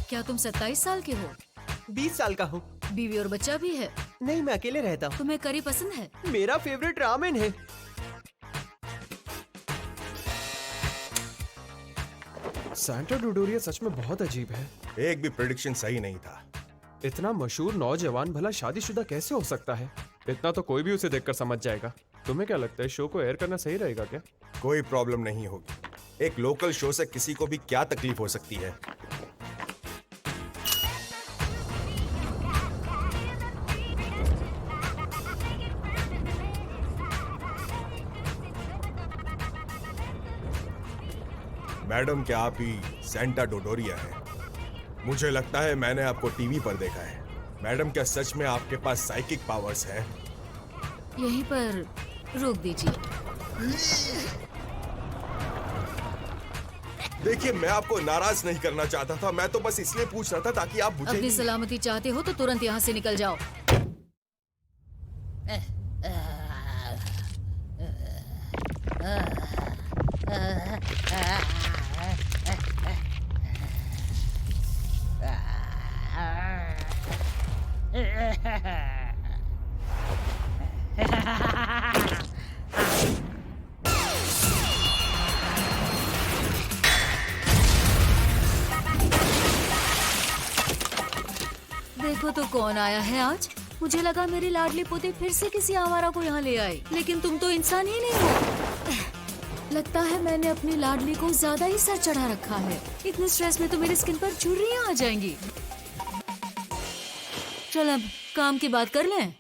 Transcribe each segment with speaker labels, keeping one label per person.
Speaker 1: क्या तुम 27 साल के हो?
Speaker 2: 20 साल का हूँ।
Speaker 1: बीवी और बच्चा भी है?
Speaker 2: नहीं, मैं अकेले रहता हूँ।
Speaker 1: तुम्हें करी पसंद है?
Speaker 2: मेरा फेवरेट रामेन है।
Speaker 3: सैंटा डोडोरिया सच में बहुत अजीब है।
Speaker 4: एक भी प्रेडिक्शन सही नहीं था।
Speaker 3: इतना मशहूर नौजवान भला शादीशुदा कैसे हो सकता है? इतना तो कोई भी उसे देखकर समझ जाएगा। तुम्हें क्या लगता है, शो को एयर करना सही रहेगा क्या?
Speaker 4: कोई प्रॉब्लम नहीं होगी। एक लोकल शो से किसी को भी क्या तकलीफ हो सकती है। मैडम, क्या आप ही सैंटा डोडोरिया है? मुझे लगता है मैंने आपको टीवी पर देखा है। मैडम, क्या सच में आपके पास साइकिक पावर्स हैं?
Speaker 1: यहीं पर रोक दीजिए।
Speaker 4: देखिए, मैं आपको नाराज नहीं करना चाहता था। मैं तो बस इसलिए पूछ रहा था ताकि आप मुझे
Speaker 1: अपनी सलामती चाहते हो तो तुरंत यहाँ से निकल जाओ। देखो तो कौन आया है आज। मुझे लगा मेरी लाडली पोती फिर से किसी आवारा को यहाँ ले आई, लेकिन तुम तो इंसान ही नहीं हो। लगता है मैंने अपनी लाडली को ज्यादा ही सर चढ़ा रखा है। इतने स्ट्रेस में तो मेरी स्किन पर झुर्रियाँ आ जाएंगी। चल अब काम की बात कर लें।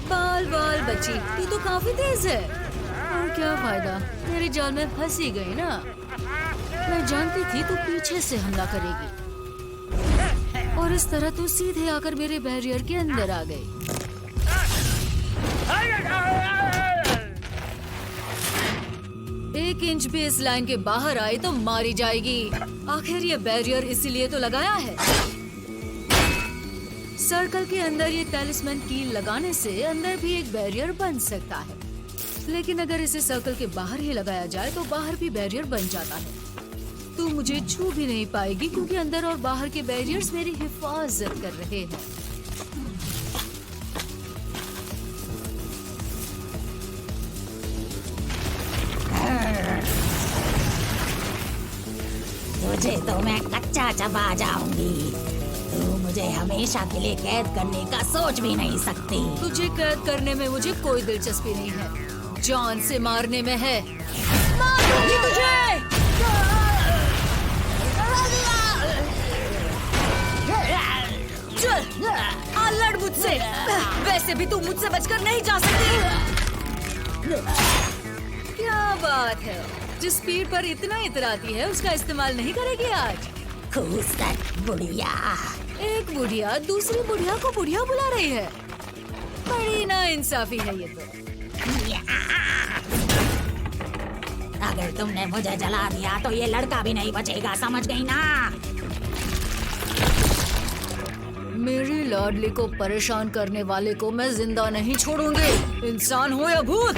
Speaker 1: बाल बाल बच्ची, तू तो काफी तेज है। और क्या फायदा, तेरे जाल में फंस ही गई ना। मैं जानती थी तू पीछे से हमला करेगी और इस तरह तू सीधे आकर मेरे बैरियर के अंदर आ गई। एक इंच भी इस लाइन के बाहर आई तो मारी जाएगी। आखिर ये बैरियर इसीलिए तो लगाया है। सर्कल के अंदर ये टैलिस्मैन कील लगाने से अंदर भी एक बैरियर बन सकता है, लेकिन अगर इसे सर्कल के बाहर ही लगाया जाए तो बाहर भी बैरियर बन जाता है। तू मुझे छू भी नहीं पाएगी क्योंकि अंदर और बाहर के बैरियर्स मेरी हिफाजत कर रहे हैं।
Speaker 5: तुझे तो मैं कच्चा चबा जाऊंगी। तू मुझे हमेशा के लिए कैद करने का सोच भी नहीं सकती।
Speaker 1: तुझे कैद करने में मुझे कोई दिलचस्पी नहीं है, जान से मारने में है। मार दूंगी तुझे। चल आ लड़ मुझसे। वैसे भी तू मुझसे बचकर नहीं जा सकती। क्या बात है, जिस स्पीड पर इतना इतराती है उसका इस्तेमाल नहीं करेगी आज।
Speaker 5: खूसट बुढ़िया।
Speaker 1: एक बुढ़िया दूसरी बुढ़िया को बुढ़िया बुला रही है। बड़ी ना इंसाफी है ये तो।
Speaker 5: अगर तुमने मुझे जला दिया तो ये लड़का भी नहीं बचेगा, समझ गई ना?
Speaker 1: मेरी लाडली को परेशान करने वाले को मैं जिंदा नहीं छोड़ूंगी, इंसान हो या भूत।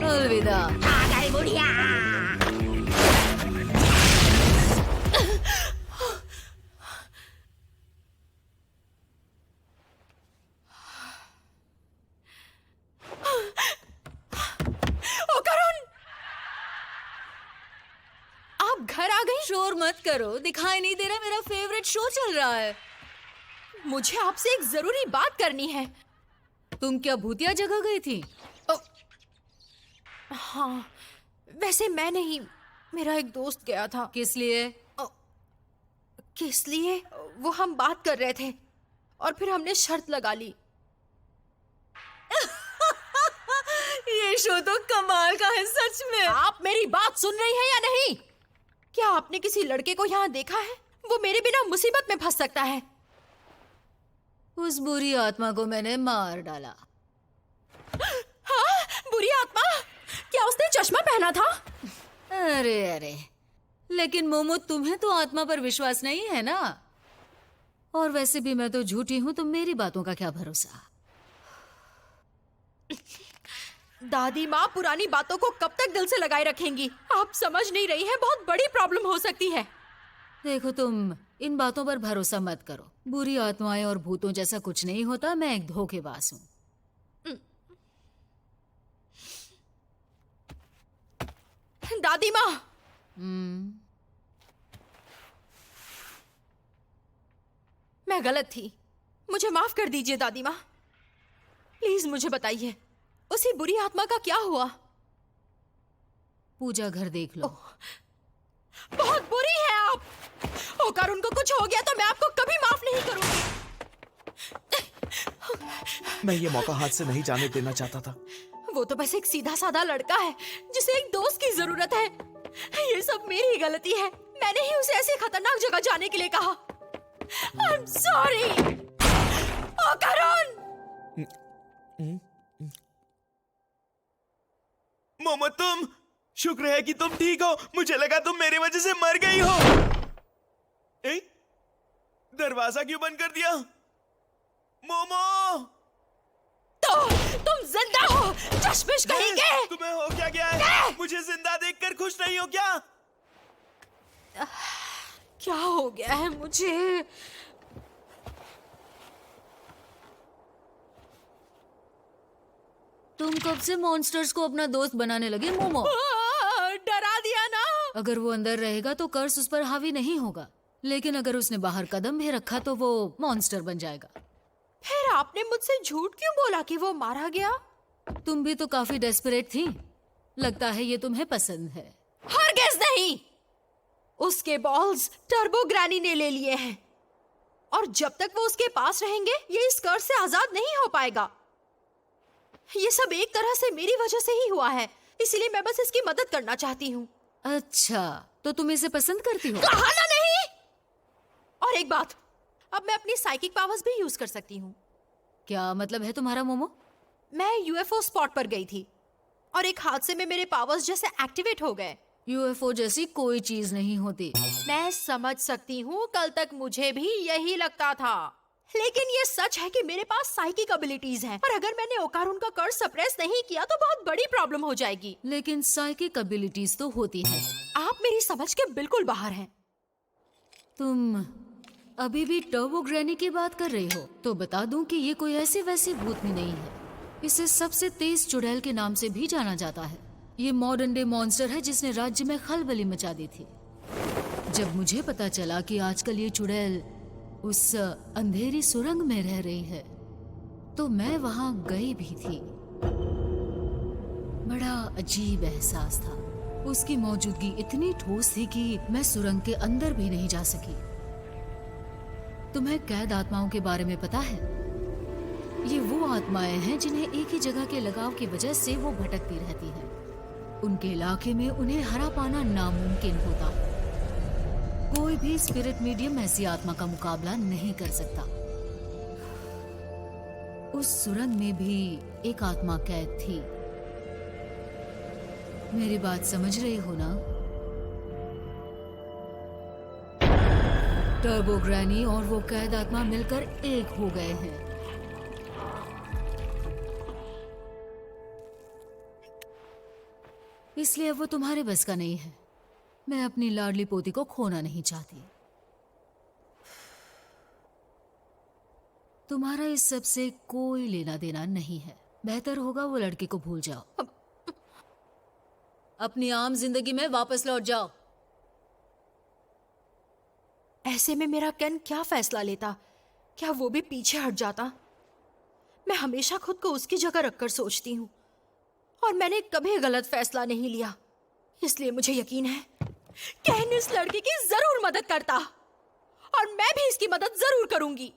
Speaker 1: अलविदा।
Speaker 5: आ गई बुढ़िया।
Speaker 1: घर आ गई? शोर मत करो, दिखाई नहीं दे रहा मेरा फेवरेट शो चल रहा है।
Speaker 6: मुझे आपसे एक जरूरी बात करनी है।
Speaker 1: तुम क्या भूतिया जगह गई थी?
Speaker 6: हाँ, वैसे मैं नहीं, मेरा एक दोस्त गया था।
Speaker 1: किस लिए?
Speaker 6: किस लिए? वो हम बात कर रहे थे और फिर हमने शर्त लगा ली।
Speaker 1: ये शो तो कमाल का है सच में।
Speaker 6: आप मेरी बात सुन रही हैं या नहीं? क्या आपने किसी लड़के को यहाँ देखा है? वो मेरे बिना मुसीबत में फंस सकता है।
Speaker 1: उस बुरी आत्मा को मैंने मार डाला।
Speaker 6: हाँ, बुरी आत्मा? क्या उसने चश्मा पहना था?
Speaker 1: अरे अरे, लेकिन मोमो तुम्हें तो आत्मा पर विश्वास नहीं है ना? और वैसे भी मैं तो झूठी हूँ, तो मेरी बातों का क्या भरोसा।
Speaker 6: दादी माँ पुरानी बातों को कब तक दिल से लगाए रखेंगी? आप समझ नहीं रही हैं, बहुत बड़ी प्रॉब्लम हो सकती है।
Speaker 1: देखो, तुम इन बातों पर भरोसा मत करो। बुरी आत्माएं और भूतों जैसा कुछ नहीं होता। मैं एक धोखेबाज हूँ।
Speaker 6: दादी माँ, मैं गलत थी, मुझे माफ कर दीजिए दादी माँ। प्लीज मुझे बताइए, उसी बुरी आत्मा का क्या हुआ?
Speaker 1: पूजा घर देख लो।
Speaker 6: बहुत बुरी है आप। होकर उनको कुछ हो गया तो मैं आपको कभी माफ नहीं करूंगी।
Speaker 2: मैं ये मौका हाथ से नहीं जाने देना चाहता था।
Speaker 6: वो तो बस एक सीधा साधा लड़का है जिसे एक दोस्त की जरूरत है। ये सब मेरी गलती है। मैंने ही उसे ऐसी खतरनाक जगह जाने के लिए कहा। I'm sorry। ओ करुण!
Speaker 2: मोमो, तुम, शुक्र है कि तुम ठीक हो। मुझे लगा तुम मेरी वजह से मर गई हो। दरवाजा क्यों बंद कर दिया? मोमो,
Speaker 6: तो तुम जिंदा हो, चश्मिश कहेंगे।
Speaker 2: तुम्हें हो क्या गया है? मुझे जिंदा देखकर खुश नहीं हो क्या?
Speaker 6: क्या हो गया है मुझे?
Speaker 1: तुम कब से मॉन्स्टर्स को अपना दोस्त बनाने लगे मोमो?
Speaker 6: डरा दिया ना।
Speaker 1: अगर वो अंदर रहेगा तो कर्स उस पर हावी नहीं होगा, लेकिन अगर उसने बाहर कदम भी रखा तो वो मॉन्स्टर बन जाएगा।
Speaker 6: फिर आपने मुझसे झूठ क्यों बोला कि वो मारा गया?
Speaker 1: तुम भी तो काफी डेस्परेट थी। लगता है ये तुम्हें पसंद है।
Speaker 6: हरगिज़ नहीं। उसके बॉल्स टर्बो ग्रैनी ने ले लिए हैं और जब तक वो उसके पास रहेंगे ये इस कर्ज से आजाद नहीं हो पाएगा। ये सब एक तरह से मेरी वजह से ही हुआ है, इसीलिए मैं बस इसकी मदद करना चाहती हूँ।
Speaker 1: अच्छा, तो तुम इसे पसंद करती हो?
Speaker 6: कहा ना नहीं। और एक बात, अब मैं अपनी साइकिक पावर्स भी यूज कर सकती हूँ।
Speaker 1: क्या मतलब है तुम्हारा मोमो?
Speaker 6: मैं यूएफओ स्पॉट पर गई थी और एक हादसे में मेरे पावर्स जैसे एक्टिवेट हो गए।
Speaker 1: यूएफओ जैसी कोई चीज नहीं होती।
Speaker 6: मैं समझ सकती हूँ, कल तक मुझे भी यही लगता था, लेकिन ये सच है कि मेरे पास साइकिक एबिलिटीज हैं और अगर मैंने ओकारुन का कर्ज सप्रेस नहीं किया तो बहुत बड़ी प्रॉब्लम हो जाएगी।
Speaker 1: लेकिन साइकिक एबिलिटीज तो होती है।
Speaker 6: आप मेरी समझ के बिल्कुल बाहर हैं।
Speaker 1: तुम अभी भी टर्बो ग्रैनी की बात कर रही हो? तो बता दूं कि ये कोई ऐसी वैसी भूतनी नहीं है। इसे सबसे तेज चुड़ैल के नाम से भी जाना जाता है। ये मॉडर्न डे मॉन्स्टर है जिसने राज्य में खलबली मचा दी थी। जब मुझे पता चला कि आजकल ये चुड़ैल उस अंधेरी सुरंग में रह रही है तो मैं वहां गई भी थी। बड़ा अजीब एहसास था। उसकी मौजूदगी इतनी ठोस थी कि मैं सुरंग के अंदर भी नहीं जा सकी। तुम्हें कैद आत्माओं के बारे में पता है? ये वो आत्माएं हैं जिन्हें एक ही जगह के लगाव की वजह से वो भटकती रहती हैं। उनके इलाके में उन्हें हरा पाना नामुमकिन होता। कोई भी स्पिरिट मीडियम ऐसी आत्मा का मुकाबला नहीं कर सकता। उस सुरंग में भी एक आत्मा कैद थी। मेरी बात समझ रही हो ना? टर्बो ग्रैनी और वो कैद आत्मा मिलकर एक हो गए हैं। इसलिए अब वो तुम्हारे बस का नहीं है। मैं अपनी लाडली पोती को खोना नहीं चाहती। तुम्हारा इस सब से कोई लेना देना नहीं है। बेहतर होगा वो लड़के को भूल जाओ। अपनी आम जिंदगी में वापस लौट जाओ।
Speaker 6: ऐसे में मेरा केन क्या फैसला लेता? क्या वो भी पीछे हट जाता? मैं हमेशा खुद को उसकी जगह रखकर सोचती हूँ और मैंने कभी गलत फैसला नहीं लिया। इसलिए मुझे यकीन है केन इस लड़के की जरूर मदद करता और मैं भी इसकी मदद जरूर करूंगी।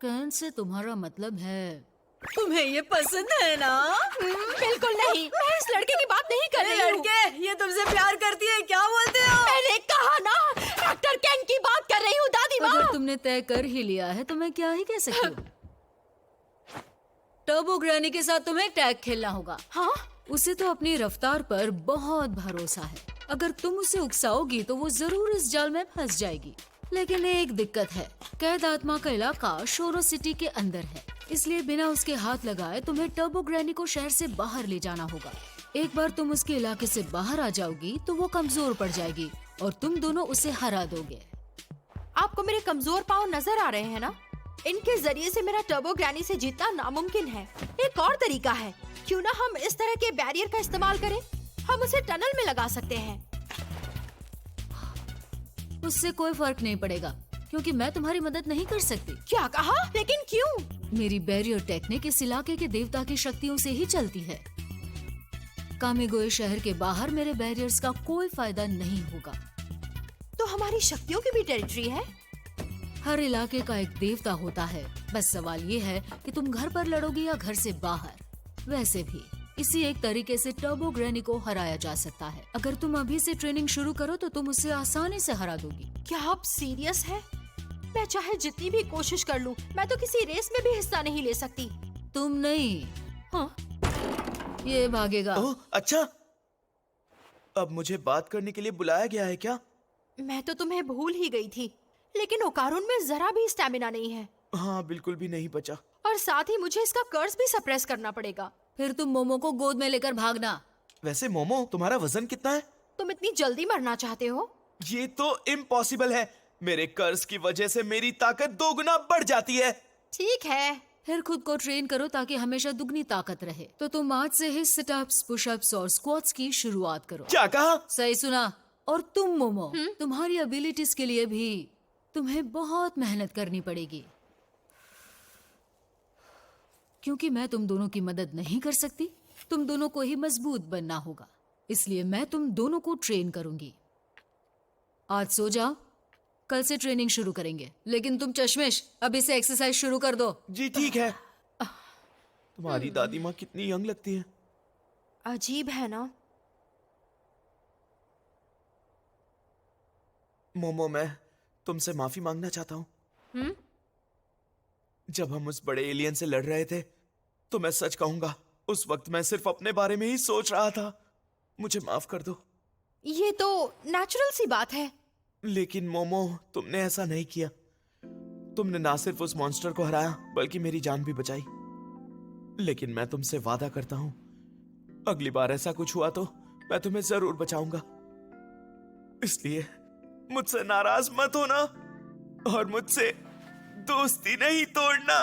Speaker 1: कैन से तुम्हारा मतलब है तुम्हें ये पसंद है ना?
Speaker 6: बिल्कुल नहीं, मैं इस लड़के की बात नहीं कर रही हूँ।
Speaker 1: लड़के ये तुमसे प्यार करती है, क्या बोलते हो?
Speaker 6: मैंने कहा ना, डॉक्टर केन की बात कर रही हूँ दादी माँ।
Speaker 1: अगर तुमने तय कर ही लिया है तो मैं क्या ही कह सकती हूँ। टर्बो ग्रैनी के साथ तुम्हें टैग खेलना होगा।
Speaker 6: हाँ?
Speaker 1: उसे तो अपनी रफ्तार पर बहुत भरोसा है। अगर तुम उसे उकसाओगी तो वो जरूर इस जाल में फंस जाएगी। लेकिन एक दिक्कत है, कैद आत्मा का इलाका शोरो सिटी के अंदर है, इसलिए बिना उसके हाथ लगाए तुम्हें टर्बो ग्रैनी को शहर से बाहर ले जाना होगा। एक बार तुम उसके इलाके से बाहर आ जाओगी तो वो कमजोर पड़ जाएगी और तुम दोनों उसे हरा दोगे।
Speaker 6: आपको मेरे कमजोर पांव नजर आ रहे हैं ना? इनके जरिए से मेरा टर्बो ग्रैनी से जीतना नामुमकिन है। एक और तरीका है, क्यों ना हम इस तरह के बैरियर का इस्तेमाल करें? हम उसे टनल में लगा सकते हैं।
Speaker 1: उससे कोई फर्क नहीं पड़ेगा क्योंकि मैं तुम्हारी मदद नहीं कर सकती।
Speaker 6: क्या कहा? लेकिन क्यों?
Speaker 1: मेरी बैरियर टेक्निक इस इलाके के देवता की शक्तियों से ही चलती है। कामिगोए शहर के बाहर मेरे बैरियर्स का कोई फायदा नहीं होगा।
Speaker 6: तो हमारी शक्तियों की भी टेरिटरी है?
Speaker 1: हर इलाके का एक देवता होता है। बस सवाल ये है कि तुम घर पर लड़ोगी या घर से बाहर। वैसे भी इसी एक तरीके से टर्बो ग्रैनी को हराया जा सकता है। अगर तुम अभी से ट्रेनिंग शुरू करो तो तुम उसे आसानी से हरा दोगी।
Speaker 6: क्या आप सीरियस हैं? मैं चाहे जितनी भी कोशिश कर लूं, मैं तो किसी रेस में भी हिस्सा नहीं ले सकती।
Speaker 1: तुम नहीं,
Speaker 6: हाँ?
Speaker 1: ये भागेगा।
Speaker 2: ओह अच्छा, अब मुझे बात करने के लिए बुलाया गया है क्या?
Speaker 6: मैं तो तुम्हें भूल ही गई थी, लेकिन ओकारुन में जरा भी स्टैमिना नहीं है
Speaker 2: हाँ बिल्कुल भी नहीं बचा।
Speaker 6: और साथ ही मुझे इसका कर्ज भी सप्रेस करना पड़ेगा।
Speaker 1: फिर तुम मोमो को गोद में लेकर भागना।
Speaker 2: वैसे मोमो, तुम्हारा वजन कितना है?
Speaker 6: तुम इतनी जल्दी मरना चाहते हो?
Speaker 2: ये तो इम्पॉसिबल है। मेरे कर्ज की वजह से मेरी ताकत 2 गुना बढ़ जाती है।
Speaker 6: ठीक है।
Speaker 1: फिर खुद को ट्रेन करो ताकि हमेशा दुगनी ताकत रहे। तो तुम आज से ही सिटअप्स, पुशअप्स और स्क्वाट्स की शुरुआत करो।
Speaker 2: क्या कहा?
Speaker 1: सही सुना। और तुम मोमो, तुम्हारी एबिलिटीज के लिए भी तुम्हें बहुत मेहनत करनी पड़ेगी, क्योंकि मैं तुम दोनों की मदद नहीं कर सकती। तुम दोनों को ही मजबूत बनना होगा, इसलिए मैं तुम दोनों को ट्रेन करूंगी। आज सो जाओ, कल से ट्रेनिंग शुरू करेंगे। लेकिन तुम चश्मिश अभी से एक्सरसाइज शुरू कर दो।
Speaker 2: जी ठीक है। तुम्हारी दादी माँ कितनी यंग लगती है।
Speaker 6: अजीब है ना?
Speaker 2: मोमो, मैं तुमसे माफी मांगना चाहता हूँ। जब हम उस बड़े एलियन से लड़ रहे थे तो मैं सच कहूंगा, उस वक्त मैं सिर्फ अपने बारे में ही सोच रहा था। मुझे माफ कर दो।
Speaker 6: ये तो नेचुरल सी बात है।
Speaker 2: लेकिन मोमो, तुमने ऐसा नहीं किया। तुमने ना सिर्फ उस मॉन्स्टर को हराया बल्कि मेरी जान भी बचाई। लेकिन मैं तुमसे वादा करता हूं, अगली बार ऐसा कुछ हुआ तो मैं तुम्हें जरूर बचाऊंगा। इसलिए मुझसे नाराज मत होना और मुझसे दोस्ती नहीं तोड़ना।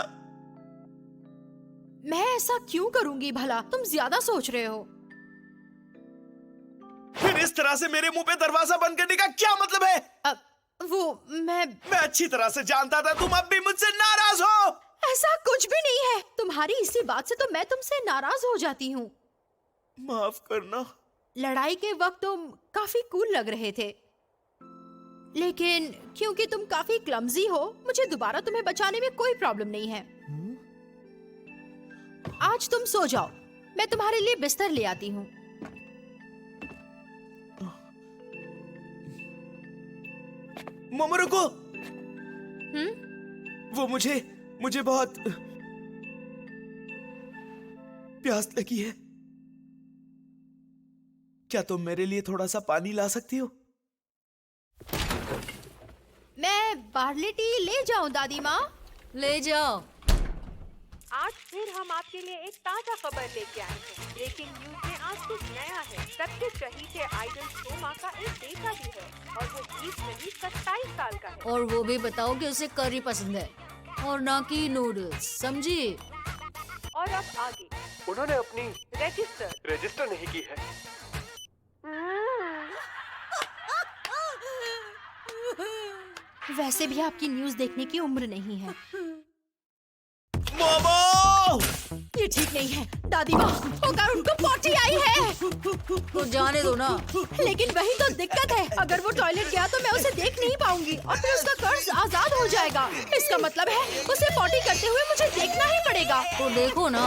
Speaker 6: मैं ऐसा क्यों करूंगी भला? तुम ज्यादा सोच रहे हो।
Speaker 2: फिर इस तरह से मेरे मुंह पे दरवाजा बंद करने का क्या मतलब है? मैं अच्छी तरह से जानता था तुम अब भी मुझसे नाराज हो।
Speaker 6: ऐसा कुछ भी नहीं है। तुम्हारी इसी बात से तो मैं तुमसे नाराज हो जाती हूँ।
Speaker 2: माफ करना।
Speaker 6: लड़ाई के वक्त तुम काफी कूल लग रहे थे, लेकिन क्योंकि तुम काफी क्लमजी हो, मुझे दोबारा तुम्हें बचाने में कोई प्रॉब्लम नहीं है। आज तुम सो जाओ, मैं तुम्हारे लिए बिस्तर ले आती हूँ।
Speaker 2: मोमो रुको। वो मुझे बहुत प्यास लगी है। क्या तुम मेरे लिए थोड़ा सा पानी ला सकती हो?
Speaker 6: मैं बार्ली टी ले जाऊं दादी माँ?
Speaker 1: ले जाओ।
Speaker 7: आज फिर हम आपके लिए एक ताजा खबर लेके आए हैं। ब्रेकिंग न्यूज में आज कुछ नया है। सबके चहीते आइडल सोमा का एक बेटा भी है और वो 20 नहीं 27 साल का है।
Speaker 1: और वो भी बताओ कि उसे करी पसंद है और ना कि नूडल्स, समझी?
Speaker 7: और अब आगे
Speaker 3: उन्होंने अपनी
Speaker 7: रजिस्टर
Speaker 3: नहीं की है।
Speaker 6: वैसे भी आपकी न्यूज देखने की उम्र नहीं है।
Speaker 2: मोमो!
Speaker 6: ये ठीक नहीं है दादी माँ, अगर उनको पॉटी आई है।
Speaker 1: तो जाने दो ना।
Speaker 6: लेकिन वही तो दिक्कत है, अगर वो टॉयलेट गया तो मैं उसे देख नहीं पाऊंगी और फिर उसका कर्ज आजाद हो जाएगा। इसका मतलब है उसे पॉटी करते हुए मुझे देखना ही पड़ेगा।
Speaker 1: तो देखो ना।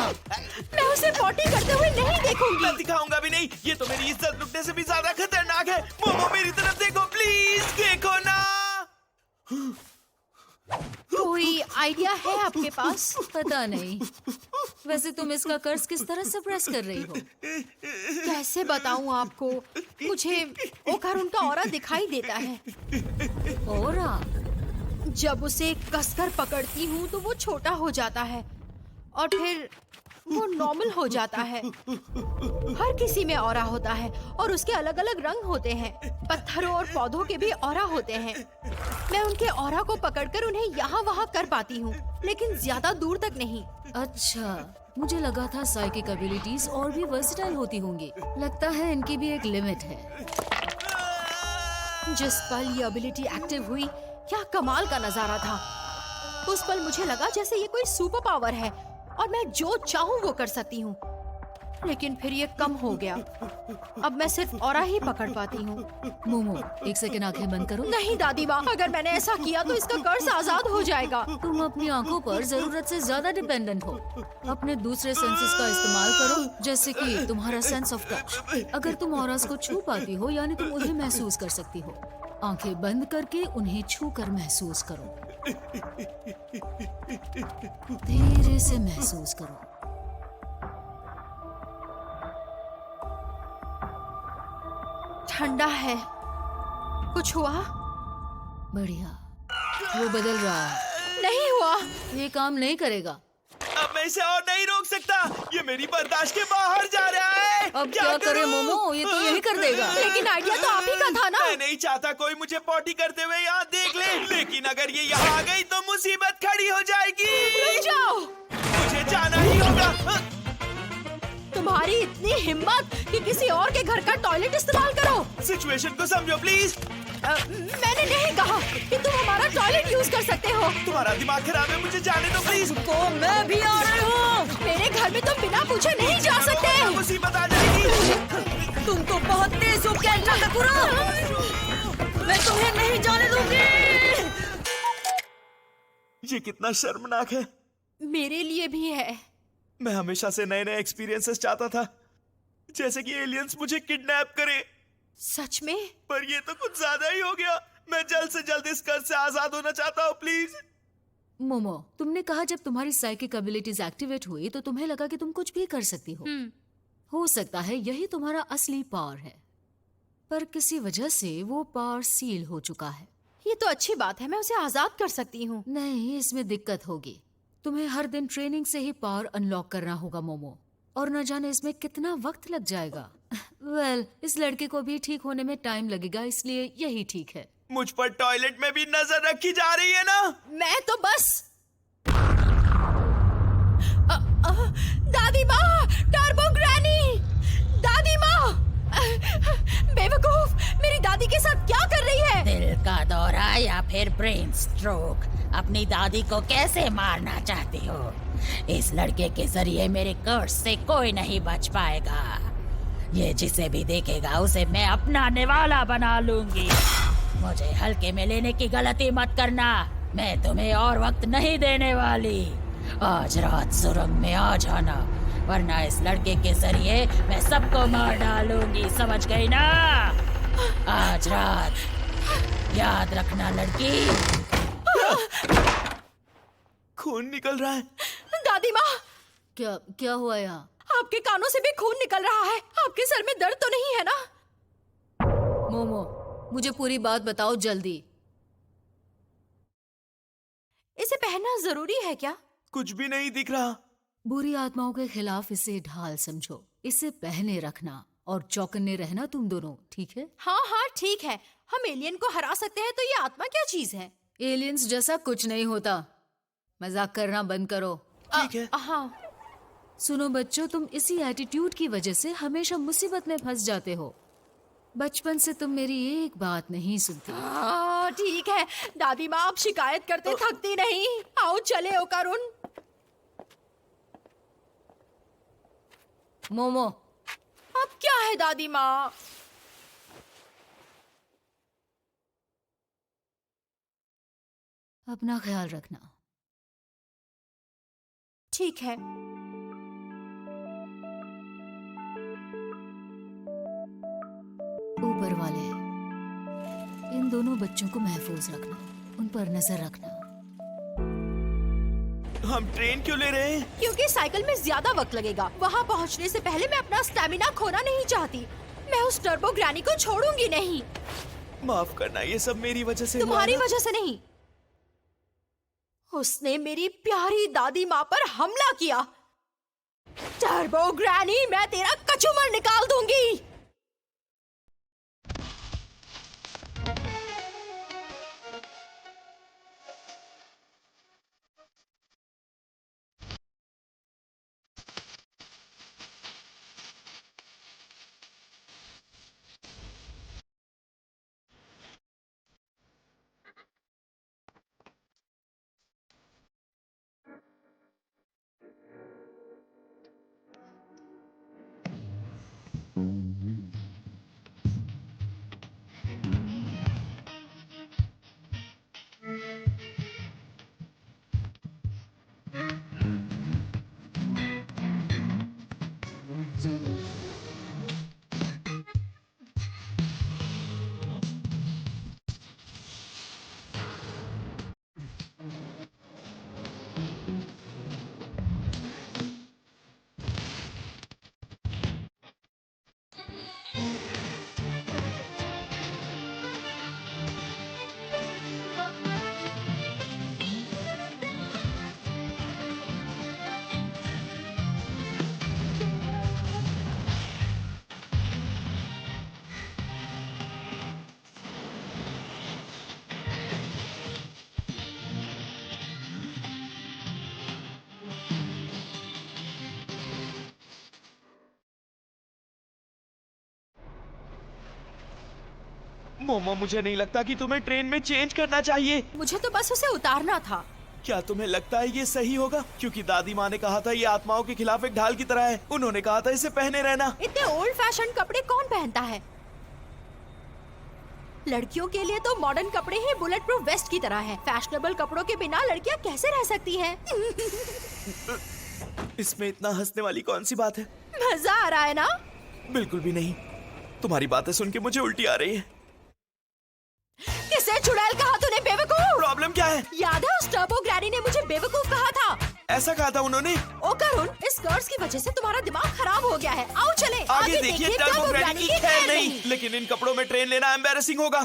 Speaker 6: मैं उसे पॉटी करते हुए नहीं देखूंगी।
Speaker 2: मैं दिखाऊंगा भी नहीं। ये तो मेरी इज्जत लुटने से भी ज्यादा खतरनाक है। मोमो मेरी तरफ देखो प्लीज, देखो ना।
Speaker 6: कोई आइडिया है आपके पास?
Speaker 1: पता नहीं। वैसे तुम इसका कर्ज किस तरह सप्रेस कर रही हो?
Speaker 6: कैसे बताऊं आपको, मुझे ओकारुन का ऑरा दिखाई देता है।
Speaker 1: ओरा?
Speaker 6: जब उसे कसकर पकड़ती हूँ तो वो छोटा हो जाता है और फिर वो नॉर्मल हो जाता है। हर किसी में ऑरा होता है और उसके अलग अलग रंग होते हैं। पत्थरों और पौधों के भी ऑरा होते हैं। मैं उनके ऑरा को पकड़कर उन्हें यहाँ वहाँ कर पाती हूँ, लेकिन ज्यादा दूर तक नहीं।
Speaker 1: अच्छा, मुझे लगा था साइकिक एबिलिटीज और भी वर्सेटाइल होती होंगी। लगता है इनकी भी एक लिमिट है।
Speaker 6: जिस पल ये एबिलिटी एक्टिव हुई, क्या कमाल का नजारा था। उस पल मुझे लगा जैसे ये कोई सुपर पावर है और मैं जो चाहूँ वो कर सकती हूँ। लेकिन फिर ये कम हो गया। अब मैं सिर्फ ऑरा ही पकड़ पाती हूँ।
Speaker 1: मोमो, एक सेकंड आंखें बंद करो।
Speaker 6: नहीं दादी माँ, अगर मैंने ऐसा किया तो इसका कर्ज आजाद हो जाएगा।
Speaker 1: तुम अपनी आंखों पर जरूरत से ज्यादा डिपेंडेंट हो। अपने दूसरे सेंसेस का इस्तेमाल करो, जैसे कि तुम्हारा सेंस ऑफ टच। अगर तुम ऑरास को छू पाती हो, यानी तुम उन्हें महसूस कर सकती हो। आंखें बंद करके उन्हें छू कर महसूस करो। धीरे से महसूस करो।
Speaker 6: ठंडा है। कुछ हुआ?
Speaker 1: बढ़िया, वो बदल रहा है।
Speaker 6: नहीं हुआ।
Speaker 1: ये काम नहीं करेगा।
Speaker 2: अब मैं इसे और नहीं रोक सकता। ये मेरी बर्दाश्त के बाहर जा रहा है।
Speaker 1: अब क्या करे
Speaker 2: करूं?
Speaker 1: मोमो, ये तो यही कर देगा।
Speaker 6: लेकिन आइडिया तो आप ही का था ना।
Speaker 2: मैं नहीं चाहता कोई मुझे पॉटी करते हुए यहाँ देख ले, लेकिन अगर ये यहाँ आ गई तो मुसीबत खड़ी हो जाएगी।
Speaker 6: रुक जाओ।
Speaker 2: मुझे जाना ही होगा।
Speaker 6: तुम्हारी इतनी हिम्मत कि किसी और के घर का टॉयलेट इस्तेमाल करो।
Speaker 2: सिचुएशन को समझो प्लीज।
Speaker 6: मैंने नहीं कहा कि तुम हमारा टॉयलेट यूज कर सकते हो।
Speaker 2: तुम्हारा दिमाग खराब है, मुझे जाने दो प्लीज।
Speaker 6: तो मैं भी आ रही हूँ। मेरे घर में तुम बिना पूछे नहीं जा सकते।
Speaker 2: मुसीबत आ जाएगी।
Speaker 1: तुम तो बहुत तेज हो कैंटा टकुरा। मैं तुम्हें नहीं जाने दूंगी।
Speaker 2: ये कितना शर्मनाक है।
Speaker 6: मेरे लिए भी है।
Speaker 2: मैं हमेशा से नए नए एक्सपीरियंसेस चाहता था, जैसे कि एलियंस मुझे किडनैप करे।
Speaker 6: सच में?
Speaker 2: पर ये तो कुछ ज्यादा ही हो गया। मैं जल्द से जल्द इस कर्ज से आजाद होना चाहता हूँ प्लीज।
Speaker 1: मोमो, तुमने कहा जब तुम्हारी साइकिक एबिलिटीज एक्टिवेट हुई तो तुम्हें लगा कि तुम कुछ भी कर सकती हो सकता है यही तुम्हारा असली पावर है, पर किसी वजह से वो पावर सील हो चुका है।
Speaker 6: ये तो अच्छी बात है, मैं उसे आजाद कर सकती हूँ।
Speaker 1: नहीं, इसमें दिक्कत होगी। तुम्हें हर दिन ट्रेनिंग से ही पावर अनलॉक करना होगा मोमो, और न जाने इसमें कितना वक्त लग जाएगा। वेल, इस लड़के को भी ठीक होने में टाइम लगेगा, इसलिए यही ठीक है।
Speaker 2: मुझ पर टॉयलेट में भी नजर रखी जा रही है ना।
Speaker 6: मैं तो बस दादी माँ, टर्बो ग्रैनी, दादी माँ, बेवकूफ, मेरी दादी के साथ क्या कर रही है?
Speaker 5: दिल का दौरा या फिर ब्रेन स्ट्रोक, अपनी दादी को कैसे मारना चाहती हो? इस लड़के के जरिए मेरे कर्ज से कोई नहीं बच पाएगा। ये जिसे भी देखेगा उसे मैं अपना निवाला बना लूंगी। मुझे हल्के में लेने की गलती मत करना। मैं तुम्हें और वक्त नहीं देने वाली। आज रात सुरंग में आ जाना, वरना इस लड़के के जरिए मैं सबको मार डालूंगी, समझ गई ना? आज रात याद रखना लड़की।
Speaker 2: खून निकल रहा है।
Speaker 6: दादी माँ,
Speaker 1: क्या हुआ यहाँ?
Speaker 6: आपके कानों से भी खून निकल रहा है। आपके सर में दर्द तो नहीं है ना?
Speaker 1: मोमो, मुझे पूरी बात बताओ जल्दी।
Speaker 6: इसे पहनना जरूरी है क्या?
Speaker 2: कुछ भी नहीं दिख रहा।
Speaker 1: बुरी आत्माओं के खिलाफ इसे ढाल समझो। इसे पहने रखना और चौकन्ने रहना तुम दोनों, ठीक है?
Speaker 6: हाँ हाँ ठीक है। हम एलियन को हरा सकते हैं तो ये आत्मा क्या चीज है?
Speaker 1: एलियंस जैसा कुछ नहीं होता। मजाक करना बंद करो।
Speaker 2: ठीक है।
Speaker 6: हाँ
Speaker 1: सुनो बच्चों, तुम इसी एटीट्यूड की वजह से हमेशा मुसीबत में फंस जाते हो। बचपन से तुम मेरी एक बात नहीं सुनती।
Speaker 6: ठीक है दादी माँ, आप शिकायत करते थकती नहीं। आओ चले ओकारुन।
Speaker 1: मोमो,
Speaker 6: अब क्या है दादी माँ?
Speaker 1: अपना ख्याल रखना।
Speaker 6: ठीक है।
Speaker 1: ऊपर वाले, इन दोनों बच्चों को महफूज रखना, उन पर नजर रखना।
Speaker 2: हम ट्रेन क्यों ले रहे हैं?
Speaker 6: क्योंकि साइकिल में ज्यादा वक्त लगेगा। वहाँ पहुँचने से पहले मैं अपना स्टैमिना खोना नहीं चाहती। मैं उस टर्बो ग्रैनी को छोड़ूंगी नहीं।
Speaker 2: माफ करना, ये सब मेरी वजह से हुआ
Speaker 6: तुम्हारी
Speaker 2: ना।
Speaker 6: वजह से नहीं। उसने मेरी प्यारी दादी माँ पर हमला किया। टर्बो ग्रैनी, मैं तेरा कचूमर निकाल दूंगी।
Speaker 2: मोमो, मुझे नहीं लगता कि तुम्हें ट्रेन में चेंज करना चाहिए।
Speaker 6: मुझे तो बस उसे उतारना था।
Speaker 2: क्या तुम्हें लगता है ये सही होगा? क्योंकि दादी माँ ने कहा था ये आत्माओं के खिलाफ एक ढाल की तरह है। उन्होंने कहा था इसे पहने रहना।
Speaker 6: इतने ओल्ड फैशन कपड़े कौन पहनता है? लड़कियों के लिए तो मॉडर्न कपड़े ही बुलेट प्रूफ वेस्ट की तरह है। फैशनेबल कपड़ों के बिना लड़कियां कैसे रह सकती हैं?
Speaker 2: इसमें इतना हंसने वाली कौन सी बात है?
Speaker 6: मजा आ रहा है ना?
Speaker 2: बिल्कुल भी नहीं। तुम्हारी बातें सुन के मुझे उल्टी आ रही है।
Speaker 6: किसे चुड़ैल कहा तूने, बेवकूफ?
Speaker 2: प्रॉब्लम क्या है?
Speaker 6: याद है उस टर्बो ग्रैनी ने मुझे बेवकूफ कहा था?
Speaker 2: ऐसा कहा था उन्होंने?
Speaker 6: ओकारुन, इस कर्स की वजह से तुम्हारा दिमाग खराब हो गया है। आओ चले
Speaker 2: आगे देखिए, टर्बो ग्रैनी की खैर नहीं।
Speaker 6: नहीं।
Speaker 2: लेकिन इन कपड़ों में ट्रेन लेना एम्बैरेसिंग होगा।